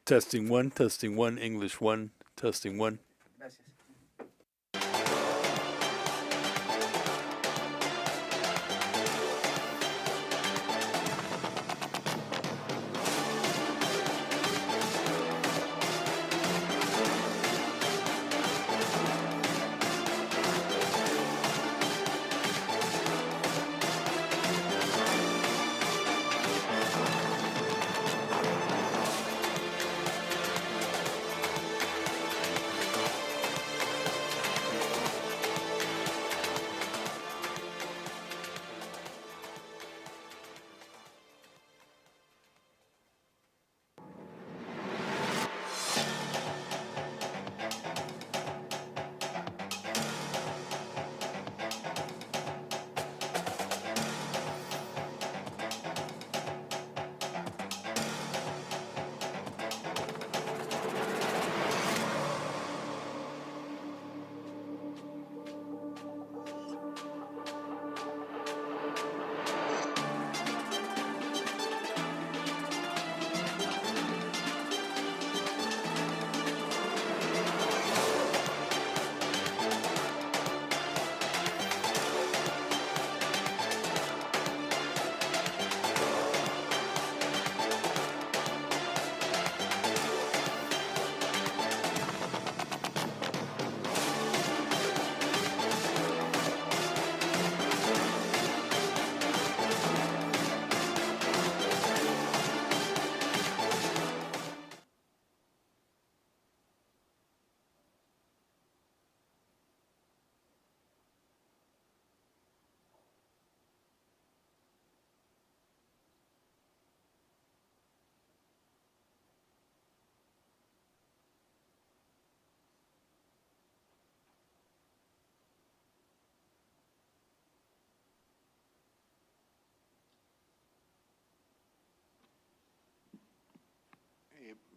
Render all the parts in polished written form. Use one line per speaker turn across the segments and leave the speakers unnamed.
Testing one, English one, testing one.
Gracias.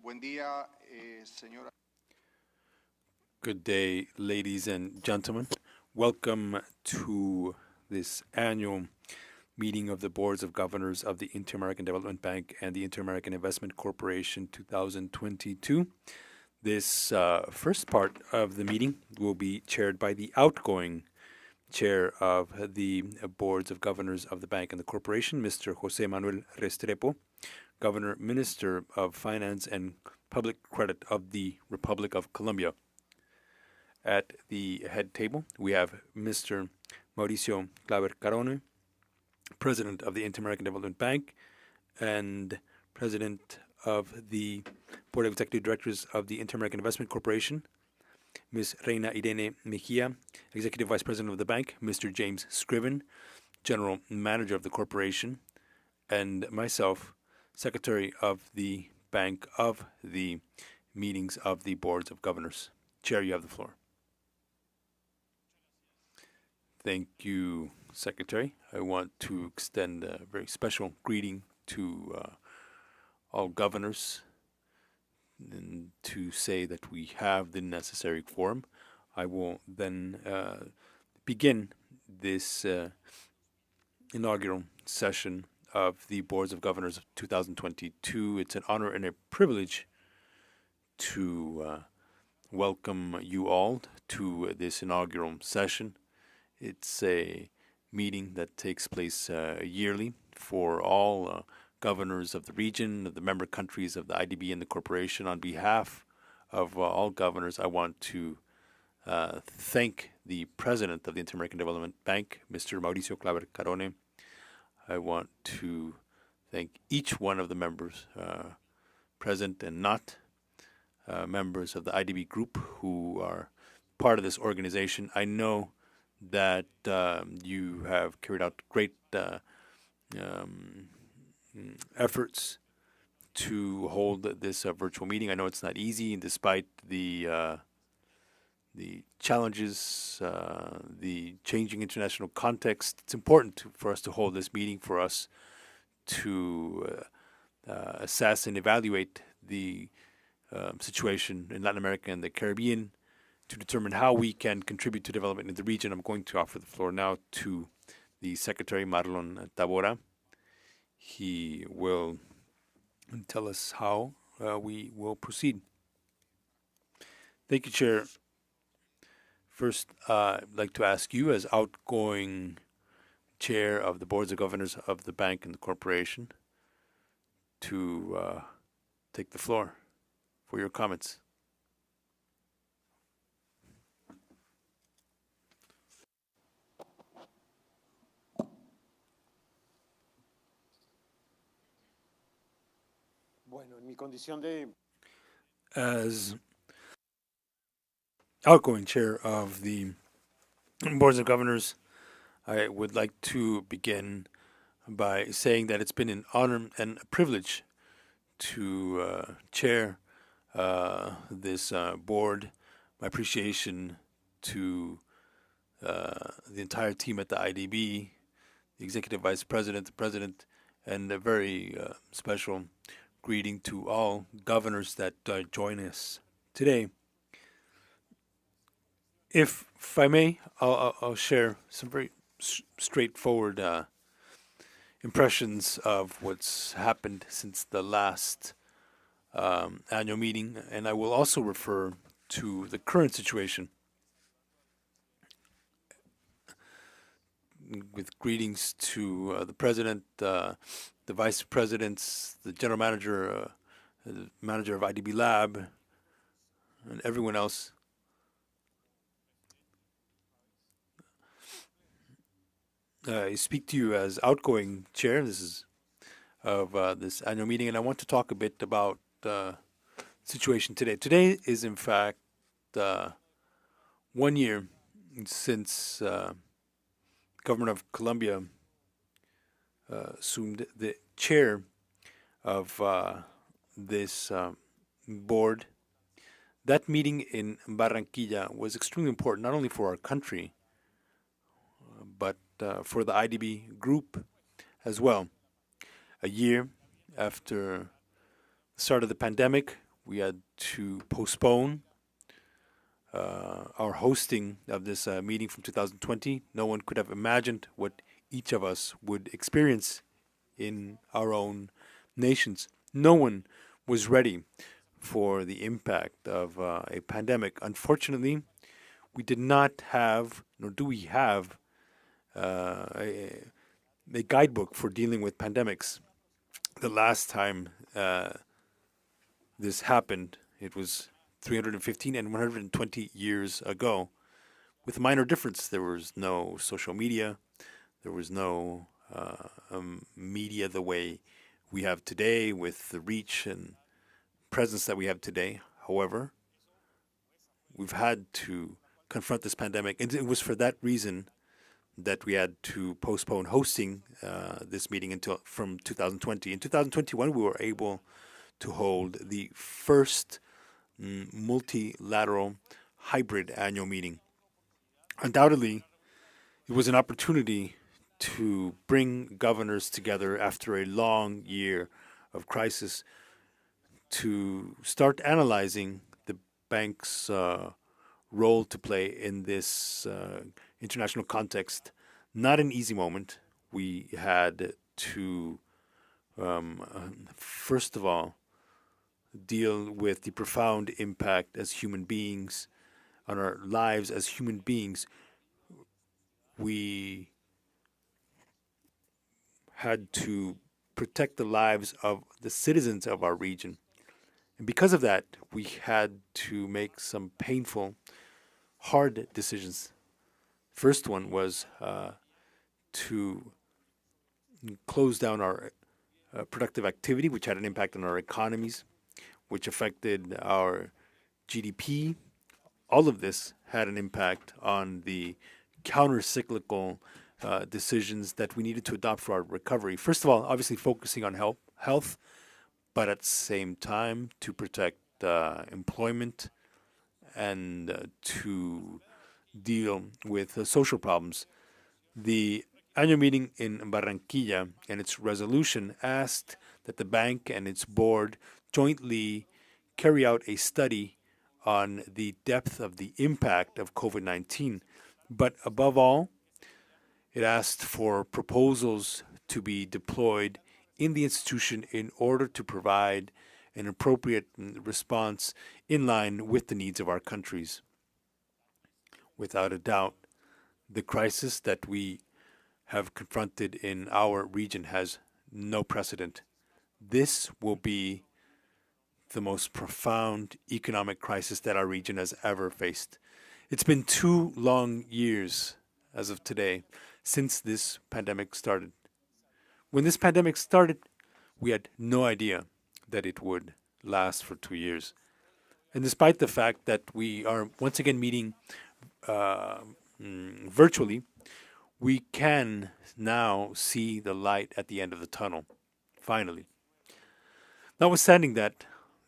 Buen día, señora.
Good day, ladies and gentlemen. Welcome to this annual meeting of the Boards of Governors of the Inter-American Development Bank and the Inter-American Investment Corporation 2022. This first part of the meeting will be chaired by the outgoing chair of the Boards of Governors of the Bank and the Corporation, Mr. Jose Manuel Restrepo, Governor Minister of Finance and Public Credit of the Republic of Colombia. At the head table, we have Mr. Mauricio Claver Carone, President of the Inter-American Development Bank and President of the Board of Executive Directors of the Inter-American Investment Corporation, Ms. Reina Irene Mejia, Executive Vice President of the bank, Mr. James Scriven, General Manager of the corporation, and myself, Secretary of the Bank of the meetings of the Boards of Governors. Chair, you have the floor. Thank you, Secretary. I want to extend a very special greeting to all governors and to say that we have the necessary quorum. I will then begin this inaugural session of the Boards of Governors of 2022. It's an honor and a privilege to welcome you all to this inaugural session. It's a meeting that takes place yearly for all governors of the region, of the member countries of the IDB and the corporation. On behalf of all governors, I want to thank the President of the Inter-American Development Bank, Mr. Mauricio Claver Carone. I want to thank each one of the members present and not members of the IDB group who are part of this organization. I know that you have carried out great efforts to hold this virtual meeting. I know it's not easy, despite the challenges, the changing international context. It's important for us to hold this meeting, for us to assess and evaluate the situation in Latin America and the Caribbean, to determine how we can contribute to development in the region. I'm going to offer the floor now to the Secretary, Marlon Tabora. He will tell us how we will proceed. Thank you, Chair. First, I'd like to ask you, as outgoing Chair of the Boards of Governors of the bank and the corporation, to take the floor for your comments.
Bueno, en mi condición de
As outgoing Chair of the Boards of Governors, I would like to begin by saying that it's been an honor and a privilege to chair this board. My appreciation to the entire team at the IDB, the Executive Vice President, the President, and a very special greeting to all governors that join us today. If I may, I'll share some very straightforward impressions of what's happened since the last annual meeting, and I will also refer to the current situation. With greetings to the President, the Vice Presidents, the General Manager, the Manager of IDB Lab, and everyone else. I speak to you as outgoing Chair. This is of this annual meeting, and I want to talk a bit about the situation today. Today is, in fact, 1 year since government of Colombia assumed the chair of this board. That meeting in Barranquilla was extremely important, not only for our country, but for the IDB group as well. A year after the start of the pandemic, we had to postpone our hosting of this meeting from 2020. No one could have imagined what each of us would experience in our own nations. No one was ready for the impact of a pandemic. Unfortunately, we did not have, nor do we have, a guidebook for dealing with pandemics. The last time this happened, it was 315 and 120 years ago, with a minor difference. There was no social media. There was no media the way we have today, with the reach and presence that we have today. However, we've had to confront this pandemic, and it was for that reason that we had to postpone hosting this meeting until from 2020. In 2021, we were able to hold the first multilateral hybrid annual meeting. Undoubtedly, it was an opportunity to bring governors together after a long year of crisis to start analyzing the bank's role to play in this international context. Not an easy moment. We had to, first of all, deal with the profound impact as human beings on our lives as human beings. We had to protect the lives of the citizens of our region. And because of that, we had to make some painful, hard decisions. First one was to close down our productive activity, which had an impact on our economies, which affected our GDP. All of this had an impact on the counter-cyclical decisions that we needed to adopt for our recovery. First of all, obviously focusing on health, but at the same time to protect employment and to deal with social problems. The annual meeting in Barranquilla and its resolution asked that the bank and its board jointly carry out a study on the depth of the impact of COVID-19. But above all, it asked for proposals to be deployed in the institution in order to provide an appropriate response in line with the needs of our countries. Without a doubt, the crisis that we have confronted in our region has no precedent. This will be the most profound economic crisis that our region has ever faced. It's been 2 long years, as of today, since this pandemic started. When this pandemic started, we had no idea that it would last for 2 years. And despite the fact that we are once again meeting virtually, we can now see the light at the end of the tunnel, finally. Notwithstanding that,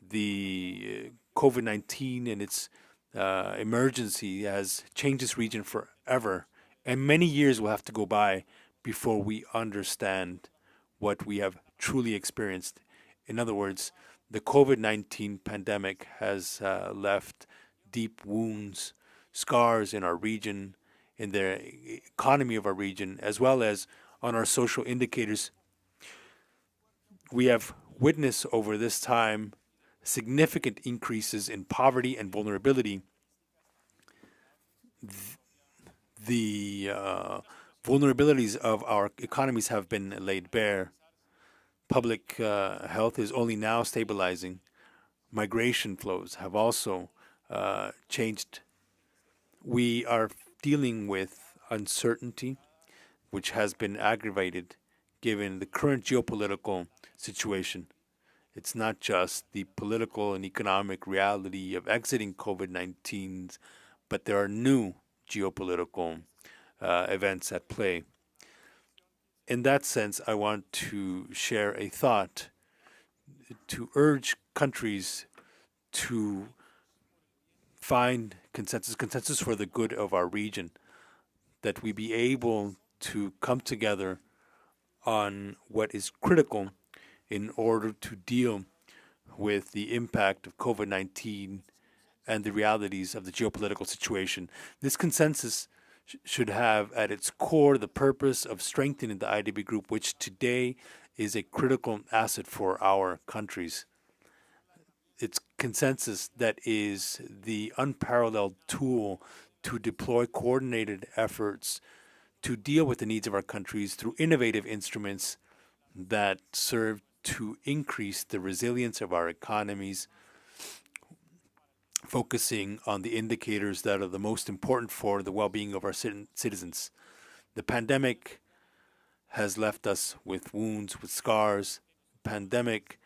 the COVID-19 and its emergency has changed this region forever, and many years will have to go by before we understand what we have truly experienced. In other words, the COVID-19 pandemic has left deep wounds, scars in our region, in the economy of our region, as well as on our social indicators. We have witnessed over this time significant increases in poverty and vulnerability. The vulnerabilities of our economies have been laid bare. Public health is only now stabilizing. Migration flows have also changed. We are dealing with uncertainty, which has been aggravated given the current geopolitical situation. It's not just the political and economic reality of exiting COVID-19, but there are new geopolitical events at play. In that sense, I want to share a thought to urge countries to find consensus for the good of our region, that we be able to come together on what is critical in order to deal with the impact of COVID-19 and the realities of the geopolitical situation. This consensus should have at its core the purpose of strengthening the IDB group, which today is a critical asset for our countries. It's consensus that is the unparalleled tool to deploy coordinated efforts to deal with the needs of our countries through innovative instruments that serve to increase the resilience of our economies, focusing on the indicators that are the most important for the well-being of our citizens. The pandemic has left us with wounds, with scars. The pandemic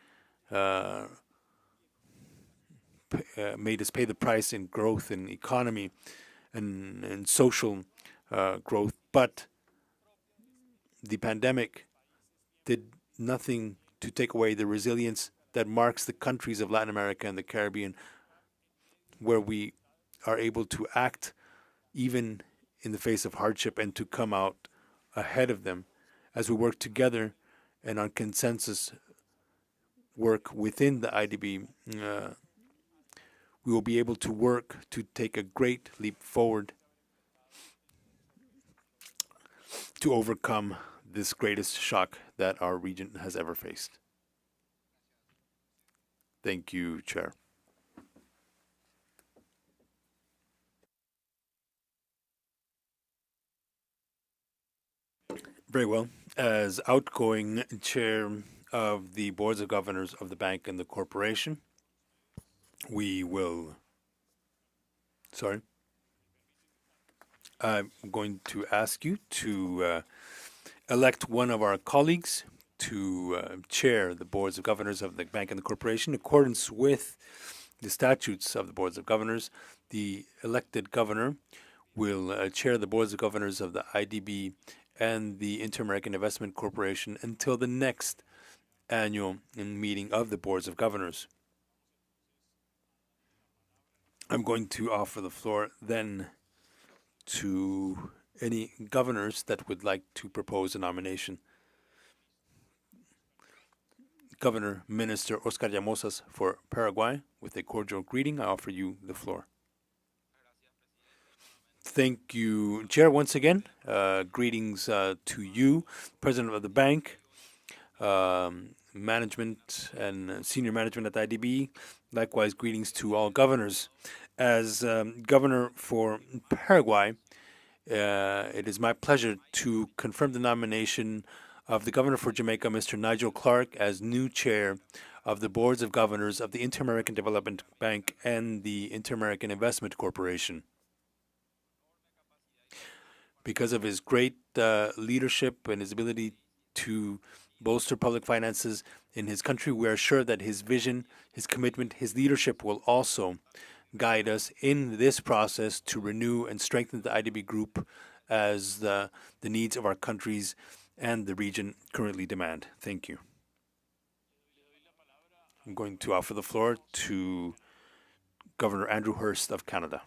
made us pay the price in growth in economy and social growth, but the pandemic did nothing to take away the resilience that marks the countries of Latin America and the Caribbean, where we are able to act even in the face of hardship and to come out ahead of them as we work together and on consensus work within the IDB. We will be able to work to take a great leap forward to overcome this greatest shock that our region has ever faced. Thank you, Chair. Very well. As outgoing Chair of the Boards of Governors of the Bank and the Corporation, we will... Sorry. I'm going to ask you to elect one of our colleagues to chair the Boards of Governors of the Bank and the Corporation. In accordance with the statutes of the Boards of Governors, the elected governor will chair the Boards of Governors of the IDB and the Inter-American Investment Corporation until the next annual meeting of the Boards of Governors. I'm going to offer the floor then to any governors that would like to propose a nomination. Governor Minister Oscar Llamosas for Paraguay, with a cordial greeting, I offer you the floor. Thank you, Chair, once again. Greetings to you, President of the Bank, management and senior management at the IDB. Likewise, greetings to all governors. As governor for Paraguay, it is my pleasure to confirm the nomination of the governor for Jamaica, Mr. Nigel Clark, as new chair of the boards of governors of the Inter-American Development Bank and the Inter-American Investment Corporation. Because of his great leadership and his ability to bolster public finances in his country, we are sure that his vision, his commitment, his leadership will also guide us in this process to renew and strengthen the IDB group as the needs of our countries and the region currently demand. Thank you. I'm going to offer the floor to Governor Andrew Hurst of Canada.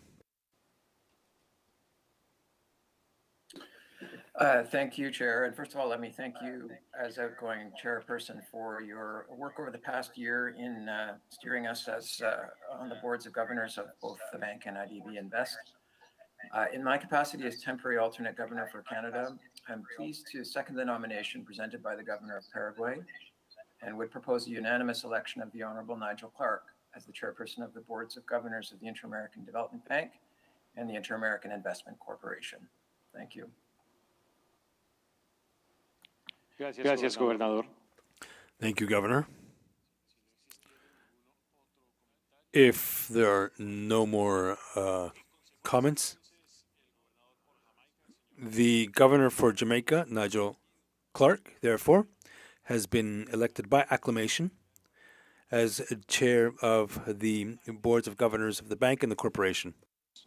Thank you, Chair. And first of all, let me thank you as outgoing chairperson for your work over the past year in steering us as on the boards of governors of both the bank and IDB Invest. In my capacity as temporary alternate governor for Canada, I'm pleased to second the nomination presented by the governor of Paraguay and would propose a unanimous election of the Honorable Nigel Clark as the chairperson of the boards of governors of the Inter-American Development Bank and the Inter-American Investment Corporation. Thank you.
Gracias, Gobernador.
Thank you, Governor. If there are no more comments, the governor for Jamaica, Nigel Clark, therefore, has been elected by acclamation as chair of the boards of governors of the bank and the corporation.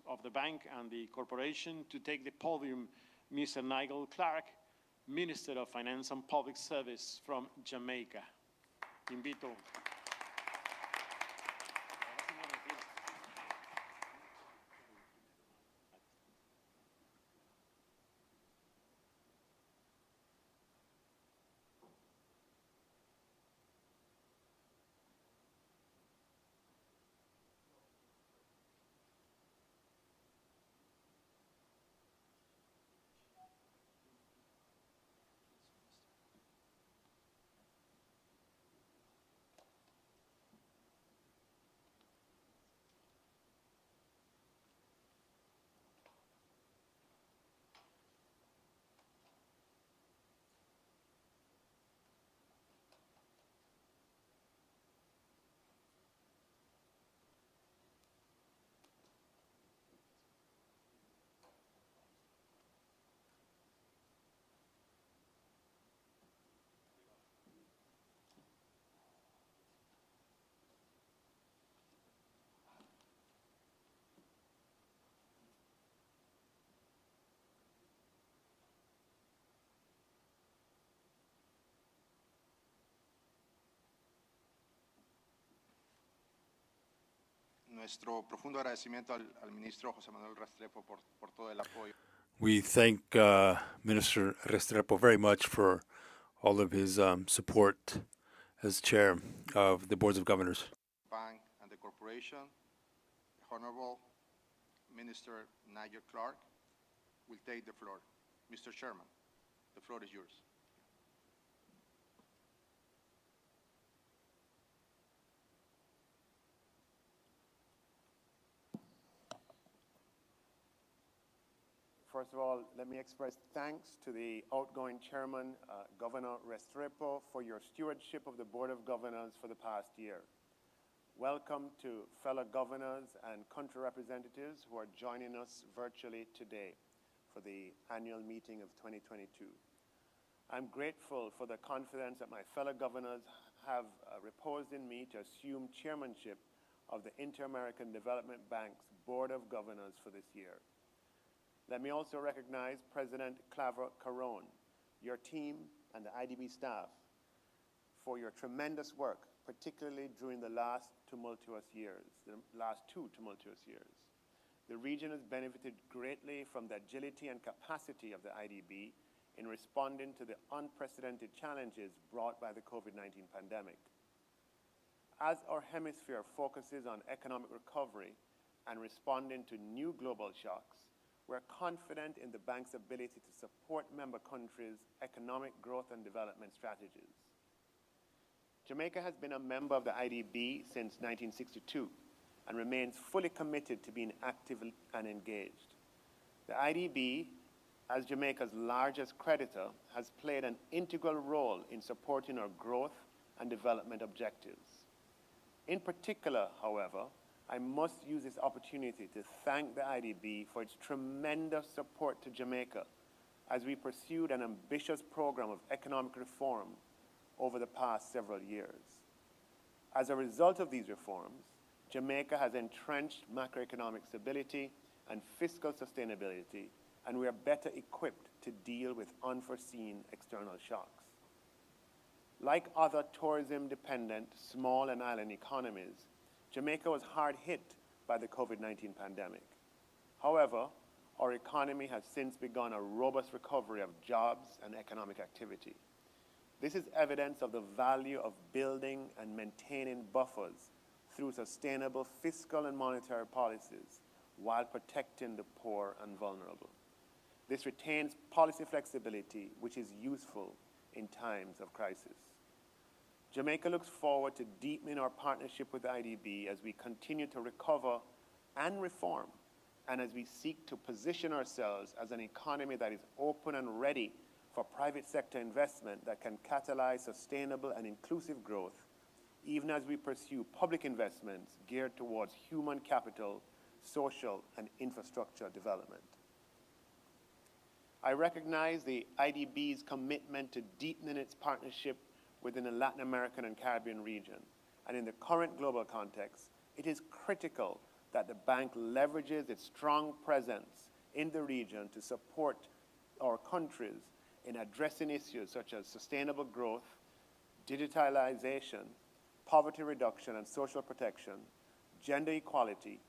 Of the bank and the corporation to take the podium, Mr. Nigel Clark, Minister of Finance and Public Service from Jamaica. Invito.
Nuestro profundo agradecimiento al ministro José Manuel Restrepo por todo el apoyo.
We thank Minister Restrepo very much for all of his support as chair of the boards of governors.
Bank and the corporation, Honorable Minister Nigel Clark will take the floor. Mr. Chairman, the floor is yours.
First of all, let me express thanks to the outgoing chairman, Governor Restrepo, for your stewardship of the Board of Governors for the past year. Welcome to fellow governors and country representatives who are joining us virtually today for the annual meeting of 2022. I'm grateful for the confidence that my fellow governors have reposed in me to assume chairmanship of the Inter-American Development Bank's Board of Governors for this year. Let me also recognize President Claver Carone, your team, and the IDB staff for your tremendous work, particularly during the last two tumultuous years. The region has benefited greatly from the agility and capacity of the IDB in responding to the unprecedented challenges brought by the COVID-19 pandemic. As our hemisphere focuses on economic recovery and responding to new global shocks, we're confident in the bank's ability to support member countries' economic growth and development strategies. Jamaica has been a member of the IDB since 1962 and remains fully committed to being active and engaged. The IDB, as Jamaica's largest creditor, has played an integral role in supporting our growth and development objectives. In particular, however, I must use this opportunity to thank the IDB for its tremendous support to Jamaica as we pursued an ambitious program of economic reform over the past several years. As a result of these reforms, Jamaica has entrenched macroeconomic stability and fiscal sustainability, and we are better equipped to deal with unforeseen external shocks. Like other tourism-dependent small and island economies, Jamaica was hard hit by the COVID-19 pandemic. However, our economy has since begun a robust recovery of jobs and economic activity. This is evidence of the value of building and maintaining buffers through sustainable fiscal and monetary policies while protecting the poor and vulnerable. This retains policy flexibility, which is useful in times of crisis. Jamaica looks forward to deepening our partnership with the IDB as we continue to recover and reform, and as we seek to position ourselves as an economy that is open and ready for private sector investment that can catalyze sustainable and inclusive growth, even as we pursue public investments geared towards human capital, social, and infrastructure development. I recognize the IDB's commitment to deepening its partnership within the Latin American and Caribbean region, and in the current global context, it is critical that the bank leverages its strong presence in the region to support our countries in addressing issues such as sustainable growth, digitalization, poverty reduction and social protection, gender equality,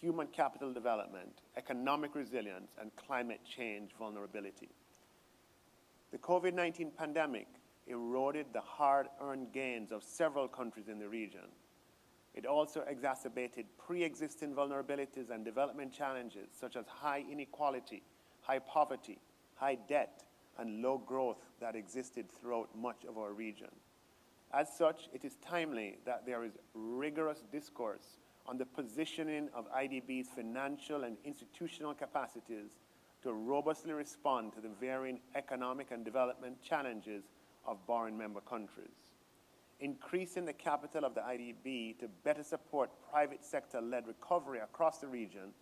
human capital development, economic resilience, and climate change vulnerability. The COVID-19 pandemic eroded the hard-earned gains of several countries in the region. It also exacerbated pre-existing vulnerabilities and development challenges such as high inequality, high poverty, high debt, and low growth that existed throughout much of our region. As such, it is timely that there is rigorous discourse on the positioning of IDB's financial and institutional capacities to robustly respond to the varying economic and development challenges of borrowing member countries. Increasing the capital of the IDB to better support private sector-led recovery across the region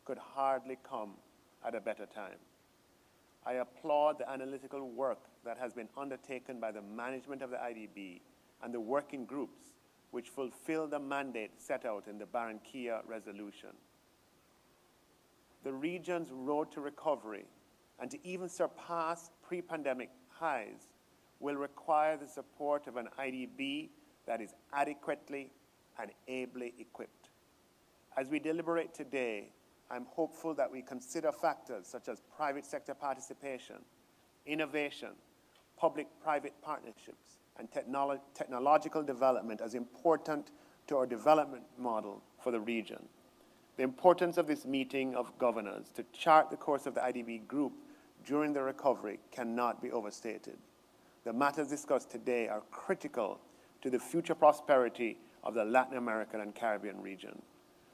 could hardly come at a better time. I applaud the analytical work that has been undertaken by the management of the IDB and the working groups which fulfill the mandate set out in the Barranquilla resolution. The region's road to recovery and to even surpass pre-pandemic highs will require the support of an IDB that is adequately and ably equipped. As we deliberate today, I'm hopeful that we consider factors such as private sector participation, innovation, public-private partnerships, and technological development as important to our development model for the region. The importance of this meeting of governors to chart the course of the IDB group during the recovery cannot be overstated. The matters discussed today are critical to the future prosperity of the Latin American and Caribbean region.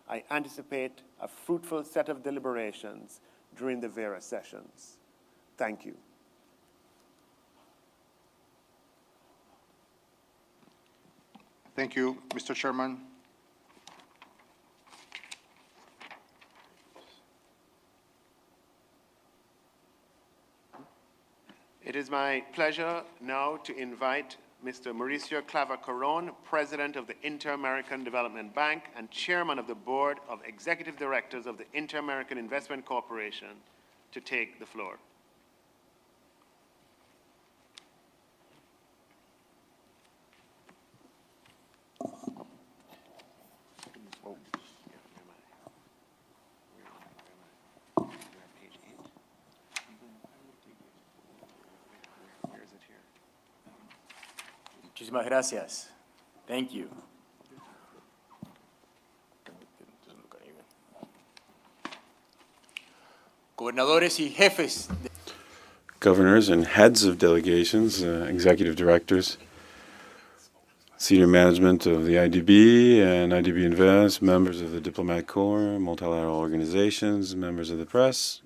I anticipate a fruitful set of deliberations during the various sessions. Thank you.
Thank you, Mr. Chairman.
It is my pleasure now to invite Mr. Mauricio Claver-Caron, President of the Inter-American Development Bank and Chairman of the Board of Executive Directors of the Inter-American Investment Corporation, to take the floor.
Muchísimas gracias. Thank you. Gobernadores y jefes.
Governors and heads of delegations, executive directors,
senior management of the IDB and IDB Invest, members of the Diplomatic Corps, multilateral organizations, members of the press,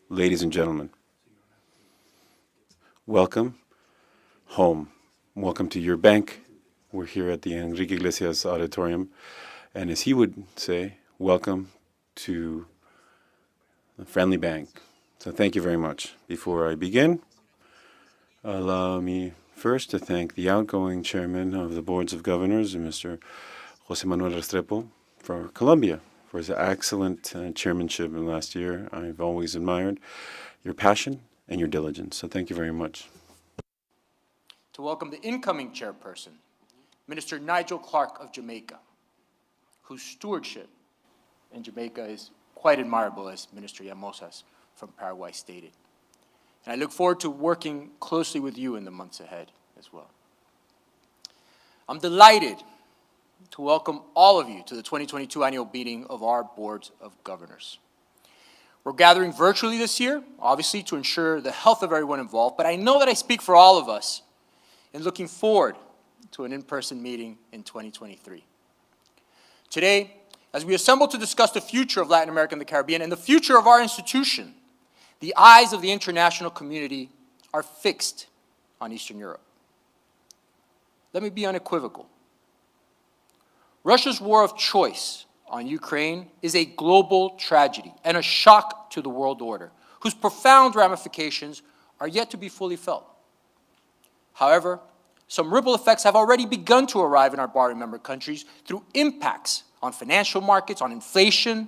ladies and gentlemen. Welcome home. Welcome to your bank. We're here at the Enrique Iglesias Auditorium. And as he would say, welcome to a friendly bank. So thank you very much. Before I begin, allow me first to thank the outgoing chairman of the boards of governors, Mr. Jose Manuel Restrepo, for Colombia, for his excellent chairmanship in the last year. I've always admired your passion and your diligence. So thank you very much.
To welcome the incoming chairperson, Minister Nigel Clark of Jamaica, whose stewardship in Jamaica is quite admirable, as Minister Llamosas from Paraguay stated. And I look forward to working closely with you in the months ahead as well. I'm delighted to welcome all of you to the 2022 annual meeting of our boards of governors. We're gathering virtually this year, obviously, to ensure the health of everyone involved, but I know that I speak for all of us in looking forward to an in-person meeting in 2023. Today, as we assemble to discuss the future of Latin America and the Caribbean and the future of our institution, the eyes of the international community are fixed on Eastern Europe. Let me be unequivocal. Russia's war of choice on Ukraine is a global tragedy and a shock to the world order, whose profound ramifications are yet to be fully felt. However, some ripple effects have already begun to arrive in our borrowing member countries through impacts on financial markets, on inflation,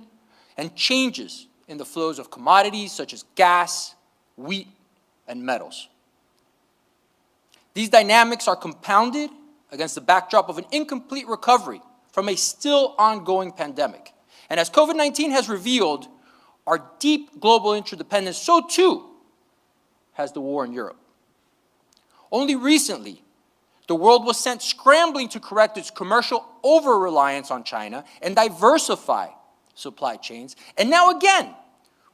and changes in the flows of commodities such as gas, wheat, and metals. These dynamics are compounded against the backdrop of an incomplete recovery from a still ongoing pandemic. And as COVID-19 has revealed our deep global interdependence, so too has the war in Europe. Only recently, the world was sent scrambling to correct its commercial over-reliance on China and diversify supply chains. And now again,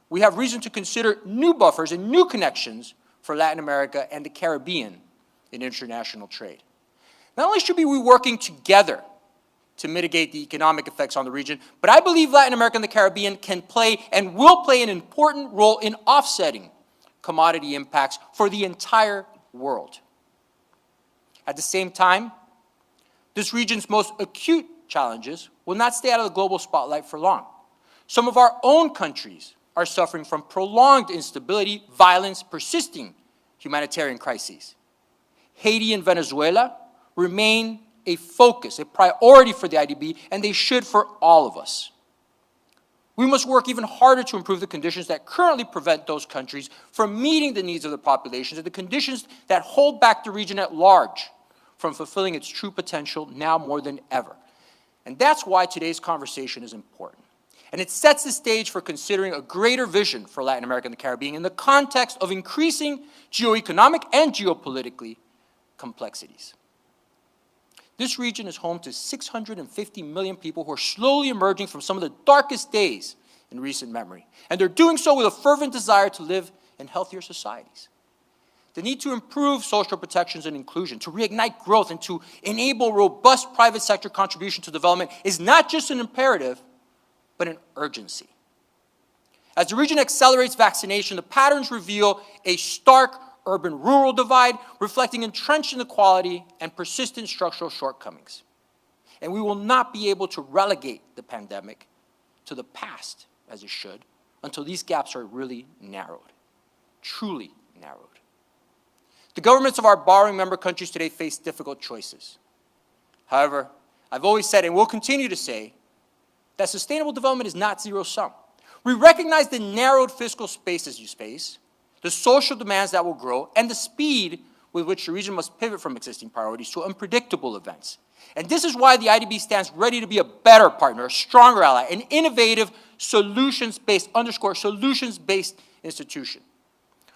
we have reason to consider new buffers and new connections for Latin America and the Caribbean in international trade. Not only should we be working together to mitigate the economic effects on the region, but I believe Latin America and the Caribbean can play and will play an important role in offsetting commodity impacts for the entire world. At the same time, this region's most acute challenges will not stay out of the global spotlight for long. Some of our own countries are suffering from prolonged instability, violence, persisting humanitarian crises. Haiti and Venezuela remain a focus, a priority for the IDB, and they should for all of us. We must work even harder to improve the conditions that currently prevent those countries from meeting the needs of the populations and the conditions that hold back the region at large from fulfilling its true potential now more than ever. And that's why today's conversation is important. And it sets the stage for considering a greater vision for Latin America and the Caribbean in the context of increasing geoeconomic and geopolitically complexities. This region is home to 650 million people who are slowly emerging from some of the darkest days in recent memory. And they're doing so with a fervent desire to live in healthier societies. The need to improve social protections and inclusion, to reignite growth, and to enable robust private sector contribution to development is not just an imperative, but an urgency. As the region accelerates vaccination, the patterns reveal a stark urban-rural divide, reflecting entrenched inequality and persistent structural shortcomings. And we will not be able to relegate the pandemic to the past, as it should, until these gaps are really narrowed, truly narrowed. The governments of our borrowing member countries today face difficult choices. However, I've always said and will continue to say that sustainable development is not zero-sum. We recognize the narrowed fiscal spaces you face, the social demands that will grow, and the speed with which the region must pivot from existing priorities to unpredictable events. And this is why the IDB stands ready to be a better partner, a stronger ally, an innovative, solutions-based, solutions-based institution.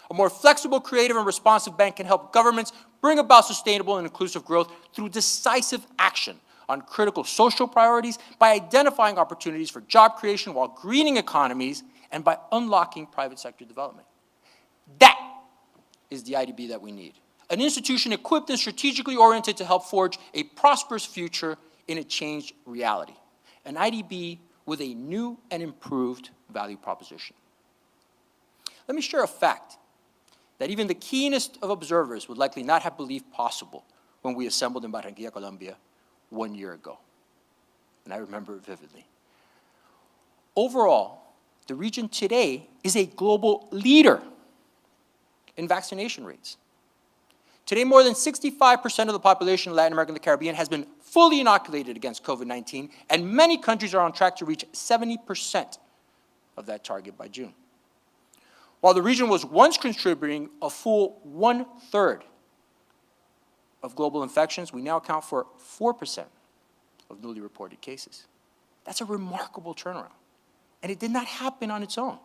A more flexible, creative, and responsive bank can help governments bring about sustainable and inclusive growth through decisive action on critical social priorities, by identifying opportunities for job creation while greening economies, and by unlocking private sector development. That is the IDB that we need. an institution equipped and strategically oriented to help forge a prosperous future in a changed reality, an IDB with a new and improved value proposition. Let me share a fact that even the keenest of observers would likely not have believed possible when we assembled in Barranquilla, Colombia, 1 year ago. And I remember it vividly. Overall, the region today is a global leader in vaccination rates. Today, more than 65% of the population in Latin America and the Caribbean has been fully inoculated against COVID-19, and many countries are on track to reach 70% of that target by June. While the region was once contributing a full 1/3 of global infections, we now account for 4% of newly reported cases. That's a remarkable turnaround, and it did not happen on its own.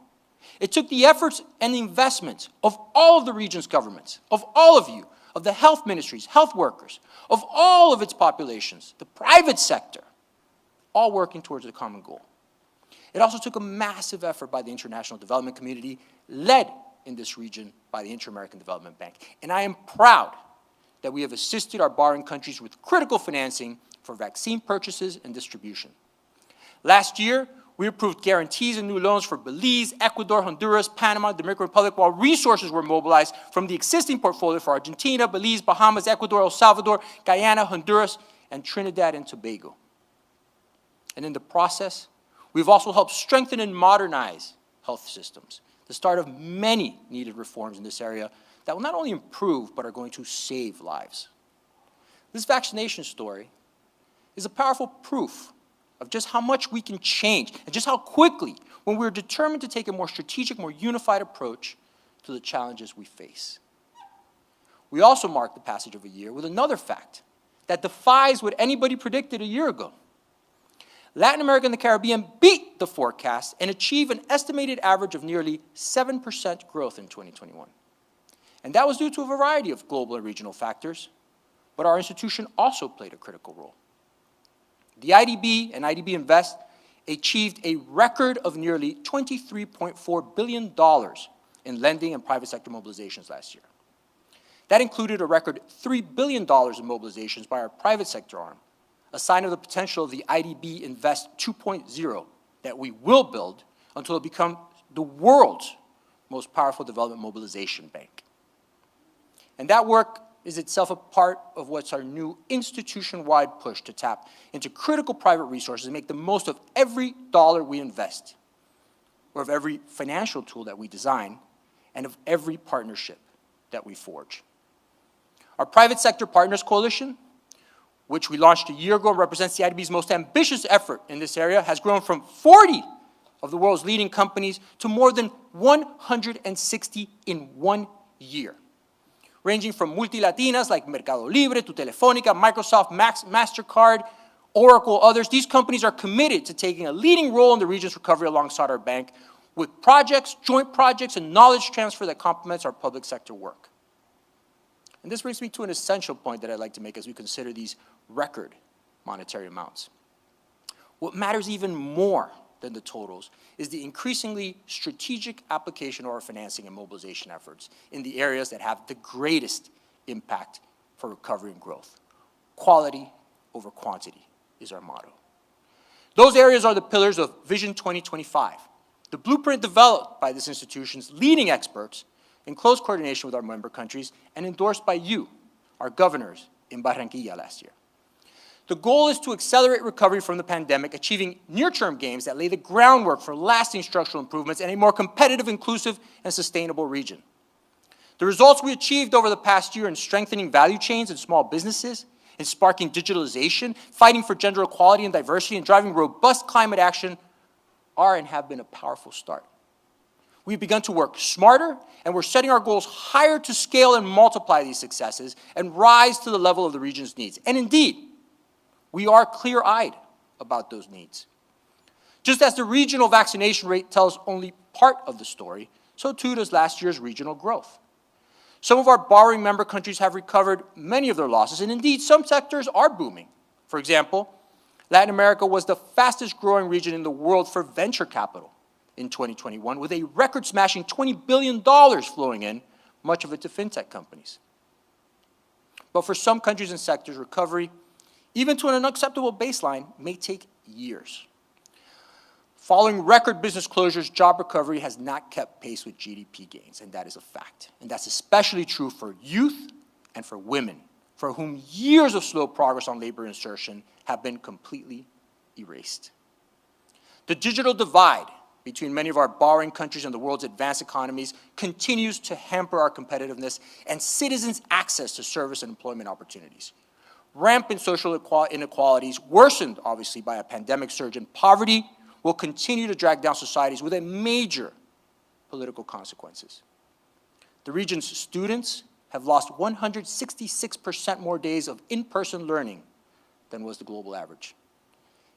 It took the efforts and the investments of all of the region's governments, of all of you, of the health ministries, health workers, of all of its populations, the private sector, all working towards a common goal. It also took a massive effort by the international development community, led in this region by the Inter-American Development Bank. And I am proud that we have assisted our borrowing countries with critical financing for vaccine purchases and distribution. Last year, we approved guarantees and new loans for Belize, Ecuador, Honduras, Panama, Dominican Republic, while resources were mobilized from the existing portfolio for Argentina, Belize, Bahamas, Ecuador, El Salvador, Guyana, Honduras, and Trinidad and Tobago. And in the process, we've also helped strengthen and modernize health systems, the start of many needed reforms in this area that will not only improve, but are going to save lives. This vaccination story is a powerful proof of just how much we can change and just how quickly when we're determined to take a more strategic, more unified approach to the challenges we face. We also mark the passage of a year with another fact that defies what anybody predicted a year ago. Latin America and the Caribbean beat the forecast and achieved an estimated average of nearly 7% growth in 2021. And that was due to a variety of global and regional factors, but our institution also played a critical role. The IDB and IDB Invest achieved a record of nearly $23.4 billion in lending and private sector mobilizations last year. That included a record $3 billion in mobilizations by our private sector arm, a sign of the potential of the IDB Invest 2.0 that we will build until it becomes the world's most powerful development mobilization bank. And that work is itself a part of what's our new institution-wide push to tap into critical private resources and make the most of every dollar we invest, or of every financial tool that we design, and of every partnership that we forge. Our Private Sector Partners Coalition, which we launched a year ago and represents the IDB's most ambitious effort in this area, has grown from 40 of the world's leading companies to more than 160 in 1 year, ranging from multilatinas like Mercado Libre to Telefónica, Microsoft, MasterCard, Oracle, others. These companies are committed to taking a leading role in the region's recovery alongside our bank with projects, joint projects, and knowledge transfer that complements our public sector work. And this brings me to an essential point that I'd like to make as we consider these record monetary amounts. What matters even more than the totals is the increasingly strategic application of our financing and mobilization efforts in the areas that have the greatest impact for recovery and growth. Quality over quantity is our motto. Those areas are the pillars of Vision 2025, the blueprint developed by this institution's leading experts in close coordination with our member countries and endorsed by you, our governors, in Barranquilla last year. The goal is to accelerate recovery from the pandemic, achieving near-term gains that lay the groundwork for lasting structural improvements and a more competitive, inclusive, and sustainable region. The results we achieved over the past year in strengthening value chains and small businesses, in sparking digitalization, fighting for gender equality and diversity, and driving robust climate action are and have been a powerful start. We've begun to work smarter, and we're setting our goals higher to scale and multiply these successes and rise to the level of the region's needs. And indeed, we are clear-eyed about those needs. Just as the regional vaccination rate tells only part of the story, so too does last year's regional growth. Some of our borrowing member countries have recovered many of their losses, and indeed some sectors are booming. For example, Latin America was the fastest growing region in the world for venture capital in 2021, with a record-smashing $20 billion flowing in, much of it to fintech companies. But for some countries and sectors, recovery, even to an unacceptable baseline, may take years. Following record business closures, job recovery has not kept pace with GDP gains, and that is a fact. And that's especially true for youth and for women, for whom years of slow progress on labor insertion have been completely erased. The digital divide between many of our borrowing countries and the world's advanced economies continues to hamper our competitiveness and citizens' access to service and employment opportunities. Rampant social inequalities, worsened obviously by a pandemic surge in poverty, will continue to drag down societies with major political consequences. The region's students have lost 166% more days of in-person learning than was the global average.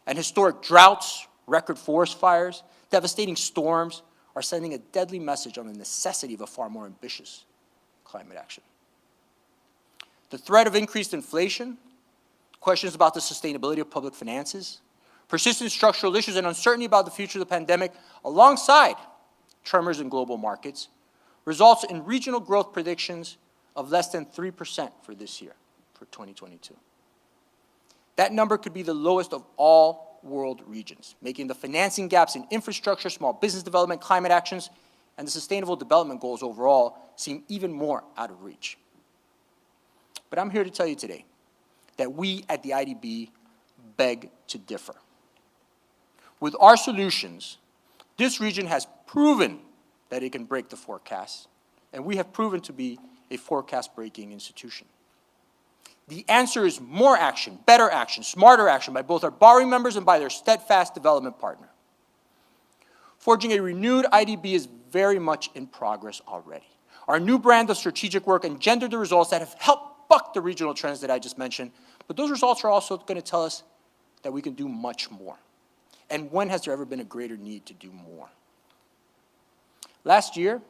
And historic droughts, record forest fires, devastating storms are sending a deadly message on the necessity of a far more ambitious climate action. The threat of increased inflation, questions about the sustainability of public finances, persistent structural issues, and uncertainty about the future of the pandemic, alongside tremors in global markets, results in regional growth predictions of less than 3% for this year, for 2022. That number could be the lowest of all world regions, making the financing gaps in infrastructure, small business development, climate actions, and the sustainable development goals overall seem even more out of reach. But I'm here to tell you today that we at the IDB beg to differ. With our solutions, this region has proven that it can break the forecast, and we have proven to be a forecast-breaking institution. The answer is more action, better action, smarter action by both our borrowing members and by their steadfast development partner. Forging a renewed IDB is very much in progress already. Our new brand of strategic work engendered the results that have helped buck the regional trends that I just mentioned, but those results are also going to tell us that we can do much more. And when has there ever been a greater need to do more? Last year,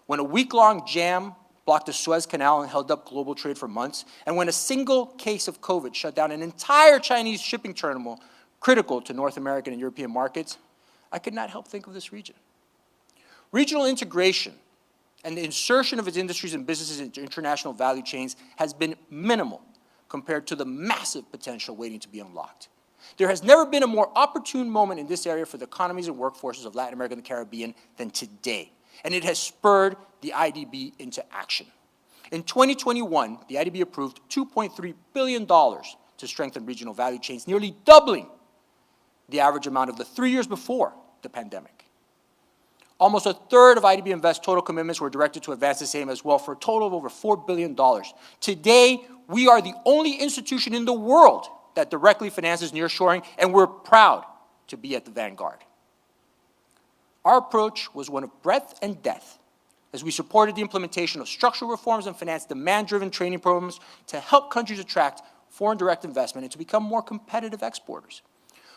when a week-long jam blocked the Suez Canal and held up global trade for months, and when a single case of COVID shut down an entire Chinese shipping terminal critical to North American and European markets, I could not help think of this region. Regional integration and the insertion of its industries and businesses into international value chains has been minimal compared to the massive potential waiting to be unlocked. There has never been a more opportune moment in this area for the economies and workforces of Latin America and the Caribbean than today, and it has spurred the IDB into action. In 2021, the IDB approved $2.3 billion to strengthen regional value chains, nearly doubling the average amount of the 3 years before the pandemic. Almost a third of IDB Invest's total commitments were directed to advance the same as well, for a total of over $4 billion. Today, we are the only institution in the world that directly finances nearshoring, and we're proud to be at the vanguard. Our approach was one of breadth and depth, as we supported the implementation of structural reforms and financed demand-driven training programs to help countries attract foreign direct investment and to become more competitive exporters.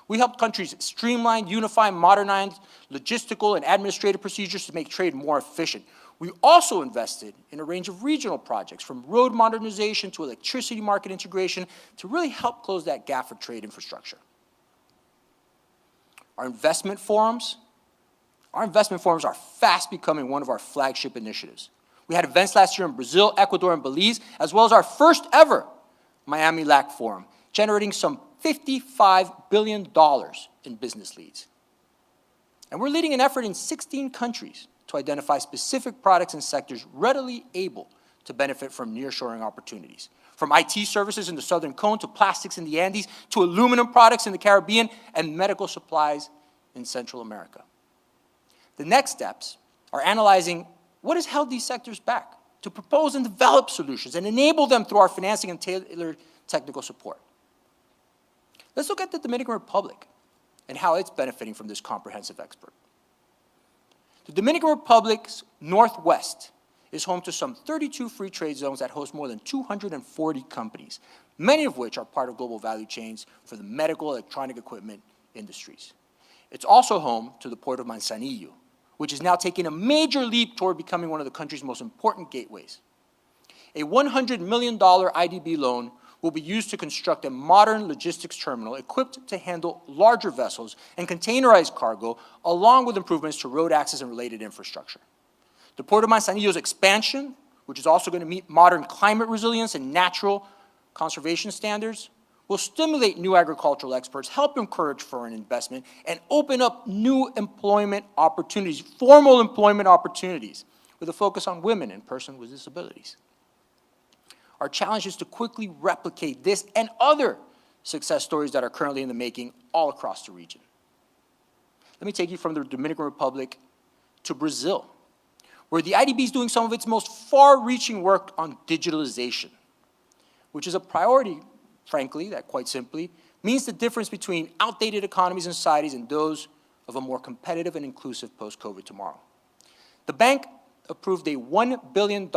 We helped countries streamline, unify, modernize logistical and administrative procedures to make trade more efficient. We also invested in a range of regional projects, from road modernization to electricity market integration, to really help close that gap for trade infrastructure. Our investment forums are fast becoming one of our flagship initiatives. We had events last year in Brazil, Ecuador, and Belize, as well as our first ever Miami LAC Forum, generating some $55 billion in business leads. And we're leading an effort in 16 countries to identify specific products and sectors readily able to benefit from nearshoring opportunities. From IT services in the Southern Cone, to plastics in the Andes, to aluminum products in the Caribbean, and medical supplies in Central America. The next steps are analyzing what has held these sectors back, to propose and develop solutions and enable them through our financing and tailored technical support. Let's look at the Dominican Republic and how it's benefiting from this comprehensive effort. The Dominican Republic's northwest is home to some 32 free trade zones that host more than 240 companies, many of which are part of global value chains for the medical, electronic equipment industries. It's also home to the port of Manzanillo, which is now taking a major leap toward becoming one of the country's most important gateways. A $100 million IDB loan will be used to construct a modern logistics terminal equipped to handle larger vessels and containerized cargo, along with improvements to road access and related infrastructure. The Port of Manzanillo's expansion which is also going to meet modern climate resilience and natural conservation standards, will stimulate new agricultural exports, help encourage foreign investment, and open up new employment opportunities, formal employment opportunities, with a focus on women and persons with disabilities. Our challenge is to quickly replicate this and other success stories that are currently in the making all across the region. Let me take you from the Dominican Republic to Brazil, where the IDB is doing some of its most far-reaching work on digitalization, which is a priority, frankly, that quite simply means the difference between outdated economies and societies and those of a more competitive and inclusive post-COVID tomorrow. The bank approved a $1 billion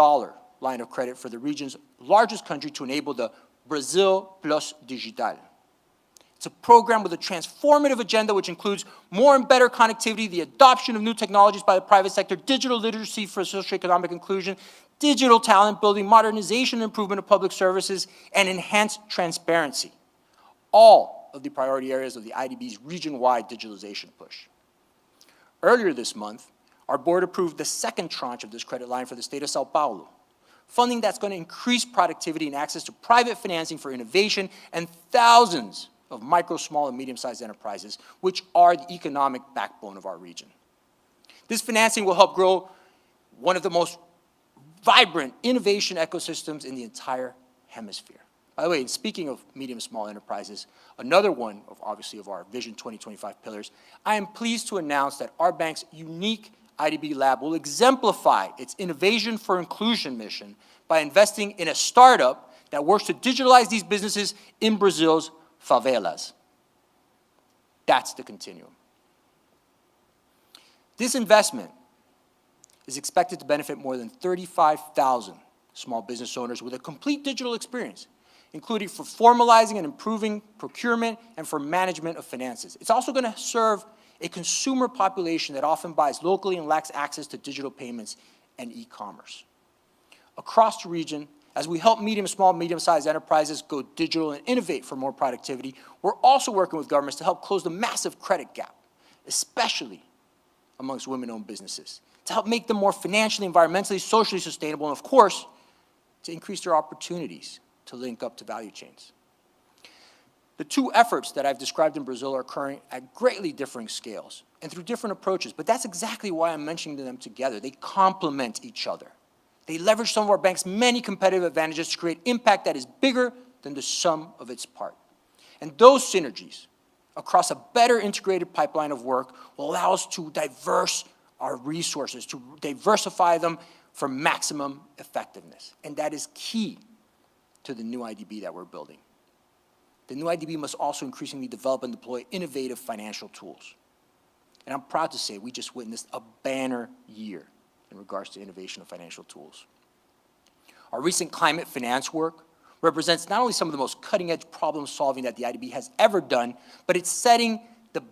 line of credit for the region's largest country to enable the Brazil Plus Digital. It's a program with a transformative agenda which includes more and better connectivity, the adoption of new technologies by the private sector, digital literacy for socioeconomic inclusion, digital talent building, modernization and improvement of public services, and enhanced transparency. All of the priority areas of the IDB's region-wide digitalization push. Earlier this month, our board approved the second tranche of this credit line for the state of Sao Paulo, funding that's going to increase productivity and access to private financing for innovation and thousands of micro, small, and medium-sized enterprises, which are the economic backbone of our region. This financing will help grow one of the most vibrant innovation ecosystems in the entire hemisphere. By the way, and speaking of medium, small enterprises, another one of, obviously, of our Vision 2025 pillars, I am pleased to announce that our bank's unique IDB Lab will exemplify its innovation for inclusion mission by investing in a startup that works to digitalize these businesses in Brazil's favelas. That's the continuum. This investment is expected to benefit more than 35,000 small business owners with a complete digital experience, including for formalizing and improving procurement and for management of finances. It's also going to serve a consumer population that often buys locally and lacks access to digital payments and e-commerce. Across the region, as we help small, medium-sized enterprises go digital and innovate for more productivity, we're also working with governments to help close the massive credit gap, especially amongst women-owned businesses, to help make them more financially, environmentally, socially sustainable, and of course, to increase their opportunities to link up to value chains. The two efforts that I've described in Brazil are occurring at greatly differing scales and through different approaches, but that's exactly why I'm mentioning them together. They complement each other. They leverage some of our bank's many competitive advantages to create impact that is bigger than the sum of its part. And those synergies across a better integrated pipeline of work will allow us to diverse our resources, to diversify them for maximum effectiveness. And that is key to the new IDB that we're building. The new IDB must also increasingly develop and deploy innovative financial tools. And I'm proud to say we just witnessed a banner year in regards to innovation of financial tools. Our recent climate finance work represents not only some of the most cutting-edge problem solving that the IDB has ever done, but it's setting the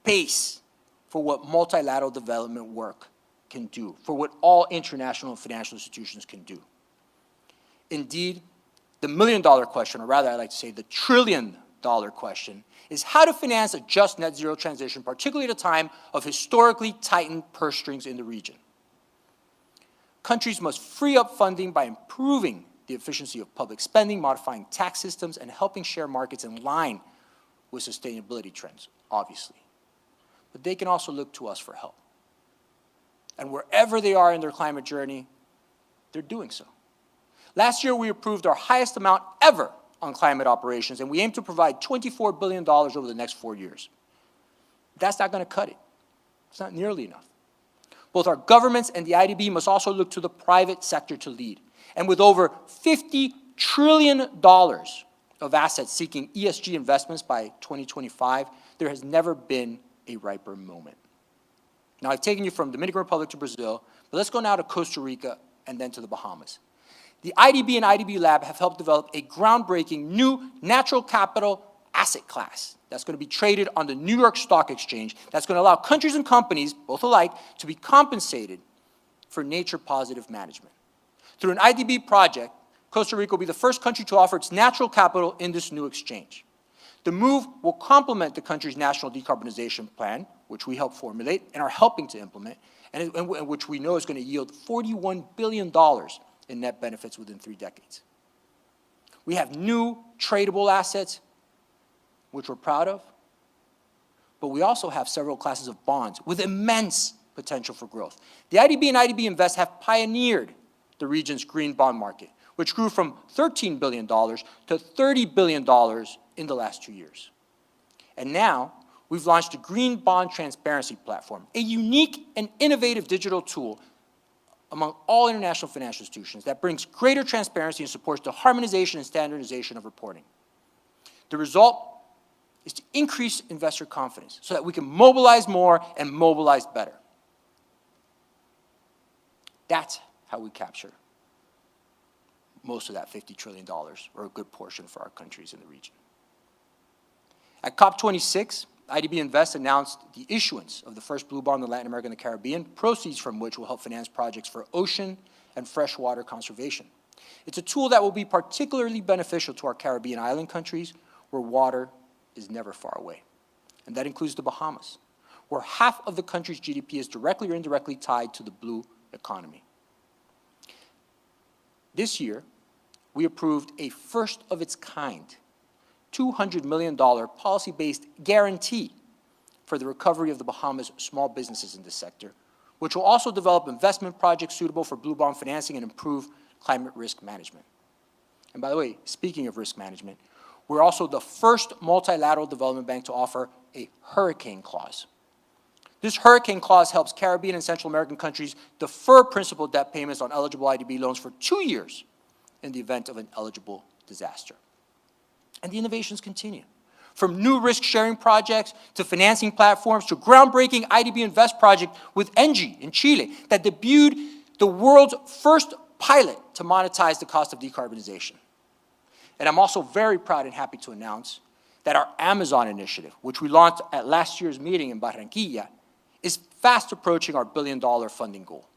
base for what multilateral development work can do, for what all international financial institutions can do. Indeed, the million-dollar question, or rather I'd like to say the trillion-dollar question, is how to finance a just net zero transition, particularly at a time of historically tightened purse strings in the region. Countries must free up funding by improving the efficiency of public spending, modifying tax systems, and helping share markets in line with sustainability trends, obviously. But they can also look to us for help. And wherever they are in their climate journey, they're doing so. Last year, we approved our highest amount ever on climate operations, and we aim to provide $24 billion over the next 4 years. That's not going to cut it. It's not nearly enough. Both our governments and the IDB must also look to the private sector to lead. And with over $50 trillion of assets seeking ESG investments by 2025, there has never been a riper moment. Now, I've taken you from Dominican Republic to Brazil, but let's go now to Costa Rica and then to the Bahamas. The IDB and IDB Lab have helped develop a groundbreaking new natural capital asset class that's going to be traded on the New York Stock Exchange that's going to allow countries and companies, both alike, to be compensated for nature-positive management. Through an IDB project, Costa Rica will be the first country to offer its natural capital in this new exchange. The move will complement the country's national decarbonization plan, which we helped formulate and are helping to implement, and which we know is going to yield $41 billion in net benefits within 3 decades. We have new tradable assets, which we're proud of, but we also have several classes of bonds with immense potential for growth. The IDB and IDB Invest have pioneered the region's green bond market, which grew from $13 billion to $30 billion in the last 2 years. And now, we've launched a Green Bond Transparency Platform, a unique and innovative digital tool among all international financial institutions that brings greater transparency and supports the harmonization and standardization of reporting. The result is to increase investor confidence so that we can mobilize more and mobilize better. That's how we capture most of that $50 trillion, or a good portion for our countries in the region. At COP26, IDB Invest announced the issuance of the first blue bond in Latin America and the Caribbean, proceeds from which will help finance projects for ocean and freshwater conservation. It's a tool that will be particularly beneficial to our Caribbean island countries where water is never far away. And that includes the Bahamas, where half of the country's GDP is directly or indirectly tied to the blue economy. This year, we approved a first-of-its-kind $200 million policy-based guarantee for the recovery of the Bahamas' small businesses in this sector, which will also develop investment projects suitable for blue bond financing and improve climate risk management. And by the way, speaking of risk management, we're also the first multilateral development bank to offer a hurricane clause. This hurricane clause helps Caribbean and Central American countries defer principal debt payments on eligible IDB loans for 2 years in the event of an eligible disaster. And the innovations continue. From new risk-sharing projects to financing platforms to groundbreaking IDB Invest project with ENGIE in Chile that debuted the world's first pilot to monetize the cost of decarbonization. And I'm also very proud and happy to announce that our Amazon initiative, which we launched at last year's meeting in Barranquilla, is fast approaching our $1 billion funding goal.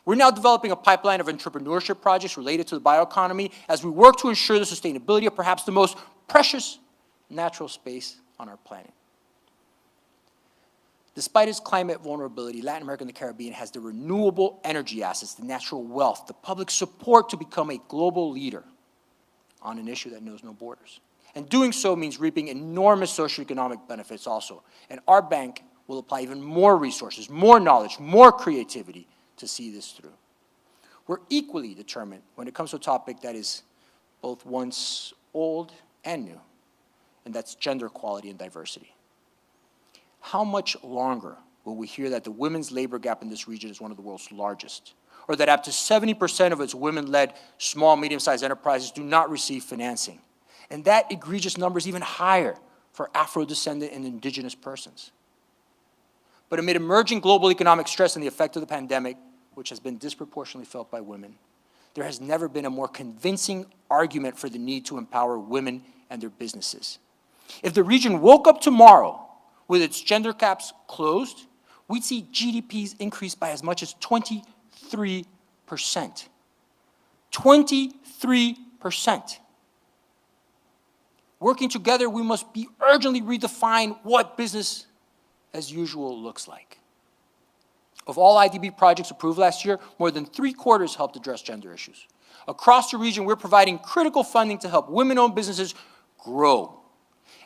We're now developing a pipeline of entrepreneurship projects related to the bioeconomy as we work to ensure the sustainability of perhaps the most precious natural space on our planet. Despite its climate vulnerability, Latin America and the Caribbean has the renewable energy assets, the natural wealth, the public support to become a global leader on an issue that knows no borders. And doing so means reaping enormous socioeconomic benefits also. And our bank will apply even more resources, more knowledge, more creativity to see this through. We're equally determined when it comes to a topic that is both once old and new, and that's gender equality and diversity. How much longer will we hear that the women's labor gap in this region is one of the world's largest, or that up to 70% of its women-led small, medium-sized enterprises do not receive financing? And that egregious number is even higher for Afro-descendant and indigenous persons. But amid emerging global economic stress and the effect of the pandemic, which has been disproportionately felt by women, there has never been a more convincing argument for the need to empower women and their businesses. If the region woke up tomorrow with its gender gaps closed, we'd see GDPs increase by as much as 23%. 23%. Working together, we must be urgently redefine what business as usual looks like. Of all IDB projects approved last year, more than 3/4 helped address gender issues. Across the region, we're providing critical funding to help women-owned businesses grow.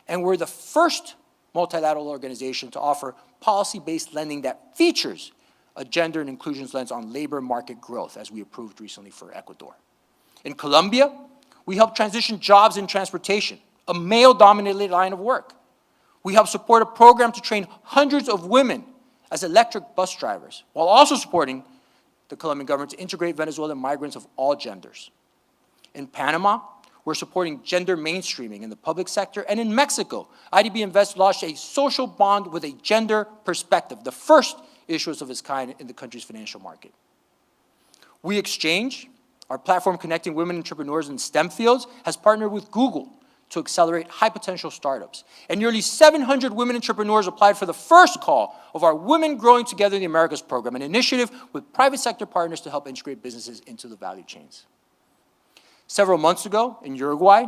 And we're the first multilateral organization to offer policy-based lending that features a gender and inclusions lens on labor market growth, as we approved recently for Ecuador. In Colombia, we help transition jobs in transportation, a male-dominated line of work. We help support a program to train hundreds of women as electric bus drivers, while also supporting the Colombian government to integrate Venezuelan migrants of all genders. In Panama, we're supporting gender mainstreaming in the public sector. And in Mexico, IDB Invest launched a social bond with a gender perspective, the first issuance of its kind in the country's financial market. We Exchange, our platform connecting women entrepreneurs in STEM fields, has partnered with Google to accelerate high-potential startups. And nearly 700 women entrepreneurs applied for the first call of our Women Growing Together in the Americas program, an initiative with private sector partners to help integrate businesses into the value chains. Several months ago, in Uruguay,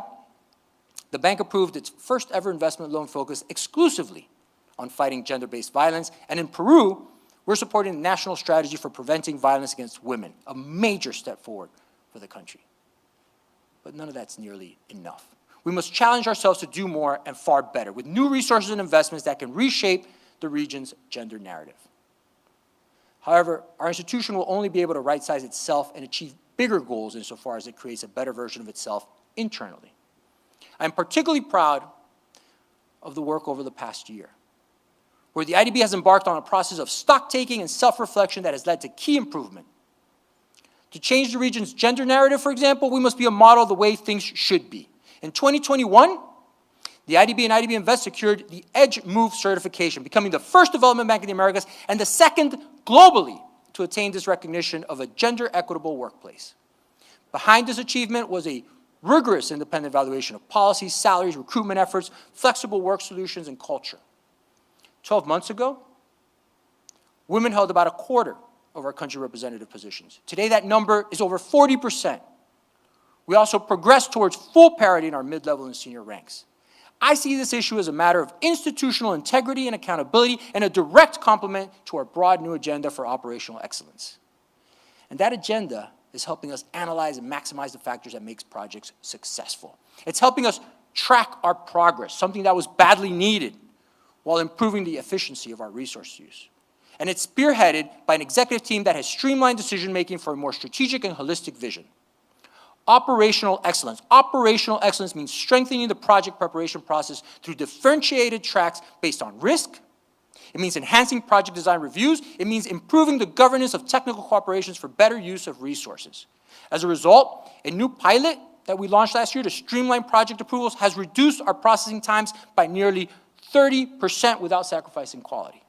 the bank approved its first ever investment loan focused exclusively on fighting gender-based violence. And in Peru, we're supporting the national strategy for preventing violence against women, a major step forward for the country. But none of that's nearly enough. We must challenge ourselves to do more and far better with new resources and investments that can reshape the region's gender narrative. However, our institution will only be able to right-size itself and achieve bigger goals insofar as it creates a better version of itself internally. I'm particularly proud of the work over the past year, where the IDB has embarked on a process of stock-taking and self-reflection that has led to key improvement. To change the region's gender narrative, for example, we must be a model of the way things should be. In 2021, the IDB and IDB Invest secured the Edge Move certification, becoming the first development bank in the Americas and the second globally to attain this recognition of a gender-equitable workplace. Behind this achievement was a rigorous independent evaluation of policies, salaries, recruitment efforts, flexible work solutions, and culture. 12 months ago, women held about a quarter of our country representative positions. Today, that number is over 40%. We also progressed towards full parity in our mid-level and senior ranks. I see this issue as a matter of institutional integrity and accountability and a direct complement to our broad new agenda for operational excellence. And that agenda is helping us analyze and maximize the factors that make projects successful. It's helping us track our progress, something that was badly needed, while improving the efficiency of our resource use. And it's spearheaded by an executive team that has streamlined decision-making for a more strategic and holistic vision. Operational excellence. Operational excellence means strengthening the project preparation process through differentiated tracks based on risk. It means enhancing project design reviews. It means improving the governance of technical cooperations for better use of resources. As a result, a new pilot that we launched last year to streamline project approvals has reduced our processing times by nearly 30% without sacrificing quality.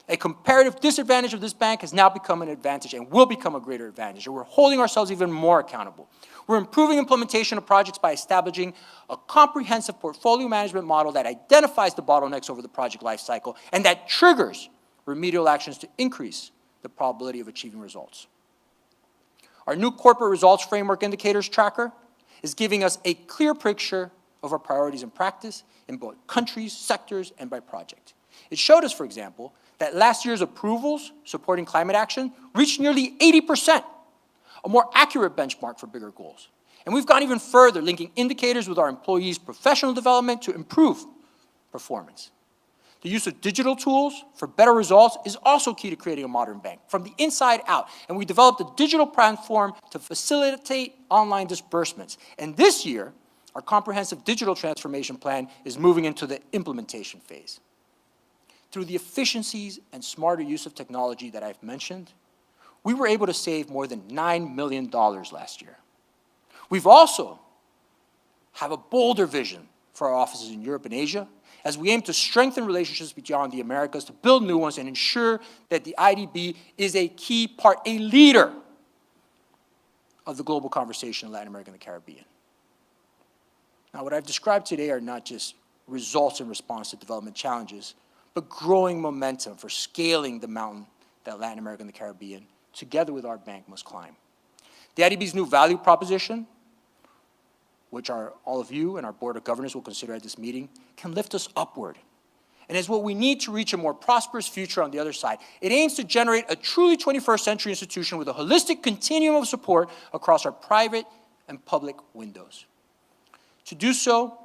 A comparative disadvantage of this bank has now become an advantage and will become a greater advantage, and we're holding ourselves even more accountable. We're improving implementation of projects by establishing a comprehensive portfolio management model that identifies the bottlenecks over the project lifecycle and that triggers remedial actions to increase the probability of achieving results. Our new corporate results framework indicators tracker is giving us a clear picture of our priorities in practice in both countries, sectors, and by project. It showed us, for example, that last year's approvals supporting climate action reached nearly 80%, a more accurate benchmark for bigger goals. And we've gone even further, linking indicators with our employees' professional development to improve performance. The use of digital tools for better results is also key to creating a modern bank, from the inside out. And we developed a digital platform to facilitate online disbursements. And this year, our comprehensive digital transformation plan is moving into the implementation phase. Through the efficiencies and smarter use of technology that I've mentioned, we were able to save more than $9 million last year. We've also have a bolder vision for our offices in Europe and Asia as we aim to strengthen relationships beyond the Americas, to build new ones and ensure that the IDB is a key part, a leader of the global conversation in Latin America and the Caribbean. Now, what I've described today are not just results in response to development challenges, but growing momentum for scaling the mountain that Latin America and the Caribbean, together with our bank, must climb. The IDB's new value proposition, which all of you and our Board of Governors will consider at this meeting, can lift us upward and is what we need to reach a more prosperous future on the other side. It aims to generate a truly 21st century institution with a holistic continuum of support across our private and public windows. To do so,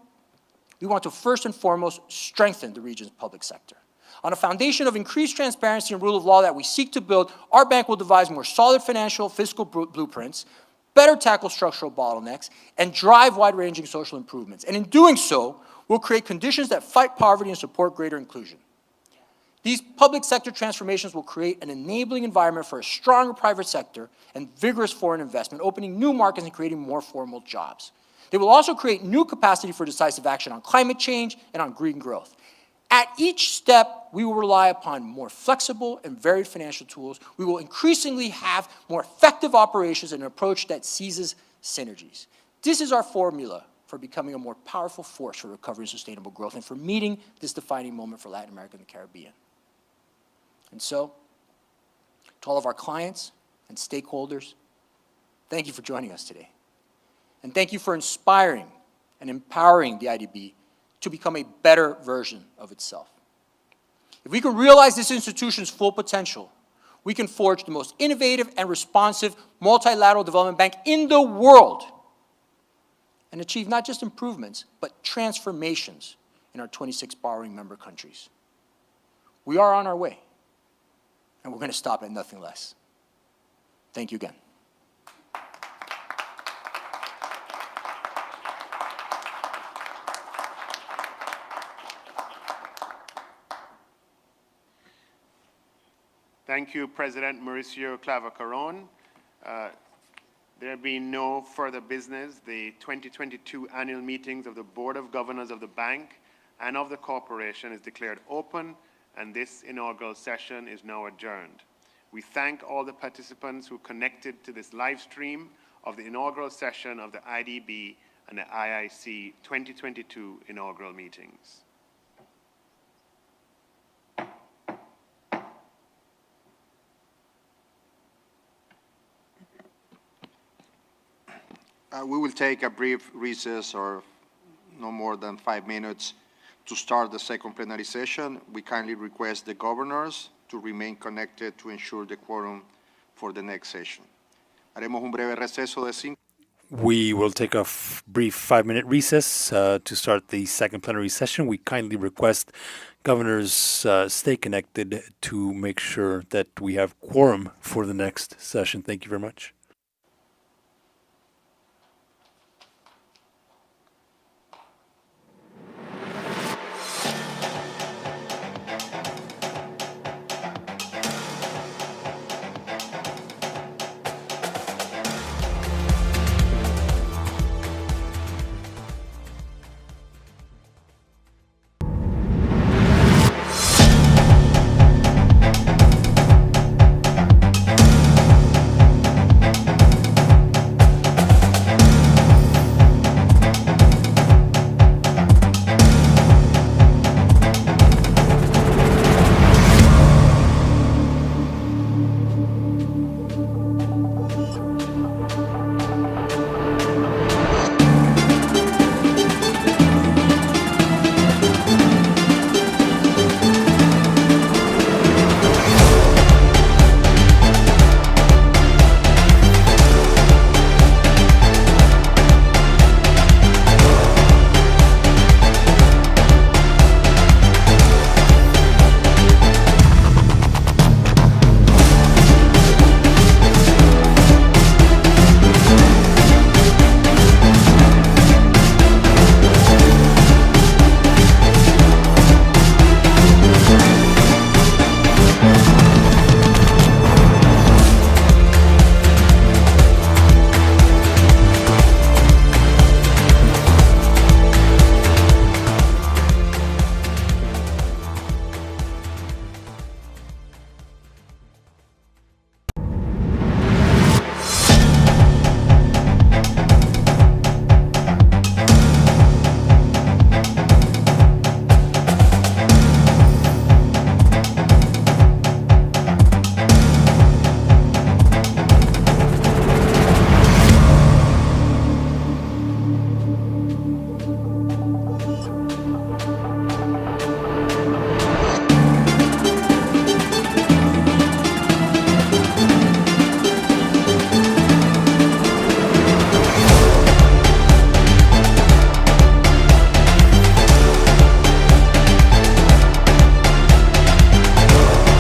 we want to first and foremost strengthen the region's public sector. On a foundation of increased transparency and rule of law that we seek to build, our bank will devise more solid financial fiscal blueprints, better tackle structural bottlenecks, and drive wide-ranging social improvements. And in doing so, we'll create conditions that fight poverty and support greater inclusion. These public sector transformations will create an enabling environment for a stronger private sector and vigorous foreign investment, opening new markets and creating more formal jobs. They will also create new capacity for decisive action on climate change and on green growth. At each step, we will rely upon more flexible and varied financial tools. We will increasingly have more effective operations and an approach that seizes synergies. This is our formula for becoming a more powerful force for recovery and sustainable growth and for meeting this defining moment for Latin America and the Caribbean. And so, to all of our clients and stakeholders, thank you for joining us today. And thank you for inspiring and empowering the IDB to become a better version of itself. If we can realize this institution's full potential, we can forge the most innovative and responsive multilateral development bank in the world and achieve not just improvements, but transformations in our 26 borrowing member countries. We are on our way, and we're going to stop at nothing less. Thank you again.
Thank you, President Mauricio Claver-Carron. There being no further business, the 2022 annual meetings of the Board of Governors of the Bank and of the Corporation is declared open, and this inaugural session is now adjourned. We thank all the participants who connected to this live stream of the inaugural session of the IDB and the IIC 2022 inaugural meetings.
We will take a brief recess, or no more than 5 minutes, to start the second plenary session. We kindly request the governors to remain connected to ensure the quorum for the next session. Haremos un breve receso de 5.
We will take a brief 5-minute recess to start the second plenary session. We kindly request governors stay connected to make sure that we have quorum for the next session. Thank you very much.